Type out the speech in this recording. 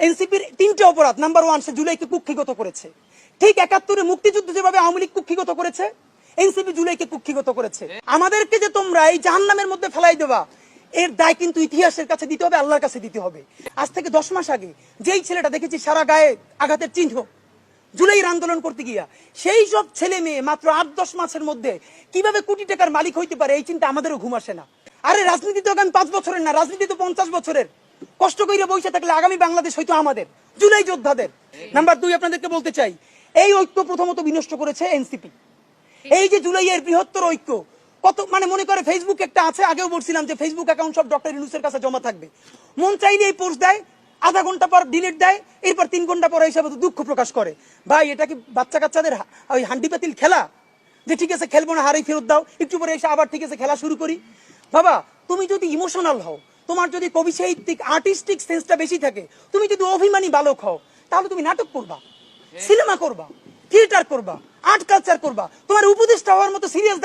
এনসিপির তিনটে অপরাধ। নাম্বার 1, সে জুলাইকে কুক্ষিগত করেছে। ঠিক 71-এ মুক্তিযুদ্ধ যেভাবে আওয়ামী লীগ কুক্ষিগত করেছে, এনসিপি জুলাইকে কুক্ষিগত করেছে। আমাদেরকে যে তোমরা এই জাহান্নামের মধ্যে ফেলাই দেবা, এর দায় কিন্তু ইতিহাসের কাছে দিতে হবে, আল্লাহর কাছে দিতে হবে। আজ থেকে 10 মাস আগে যেই ছেলেটা দেখেছি সারা গায়ে আঘাতের চিহ্ন জুলাইয়ের আন্দোলন করতে গিয়া, সেই সব ছেলে মেয়ে মাত্র 8-10 মাসের মধ্যে কিভাবে কোটি টাকার মালিক হইতে পারে, এই চিন্তা আমাদেরও ঘুম আসে না। আরে রাজনীতি তো আগামী 5 বছরের না, রাজনীতি তো 50 বছরের। কষ্ট কইরা বসে থাকলে আগামী বাংলাদেশ হয়তো আমাদের, জুলাই যোদ্ধাদের। নাম্বার 2, আপনাদেরকে বলতে চাই, এই ঐক্য প্রথমত বিনষ্ট করেছে এনসিপি। এই যে জুলাইয়ের বৃহত্তর ঐক্য, কত মনে করে ফেসবুক একটা আছে, আগেও বলছিলাম যে ফেসবুক অ্যাকাউন্ট সব ডক্টর ইউনূসের কাছে জমা থাকবে। মন চাইলে এই পোস্ট দেয়, আধা ঘন্টা পর ডিলিট দেয়, এরপর 3 ঘন্টা পরে হিসাবে দুঃখ প্রকাশ করে। ভাই, এটা কি বাচ্চা কাচ্চাদের ওই হান্ডি পাতিল খেলা, যে ঠিক আছে খেলবো না, হারাই ফেরত দাও, একটু পরে এসে আবার ঠিক আছে খেলা শুরু করি? বাবা, তুমি যদি ইমোশনাল হও, তোমার যদি কবি সাহিত্যিক আর্টিস্টিক সেন্সটা বেশি থাকে, তুমি যদি অভিমানী বালক হও, তাহলে তুমি নাটক করবা, সিনেমা করবা, থিয়েটার করবা, আর্ট কালচার করবা। তোমার উপদেষ্টা হওয়ার মতো সিরিয়াস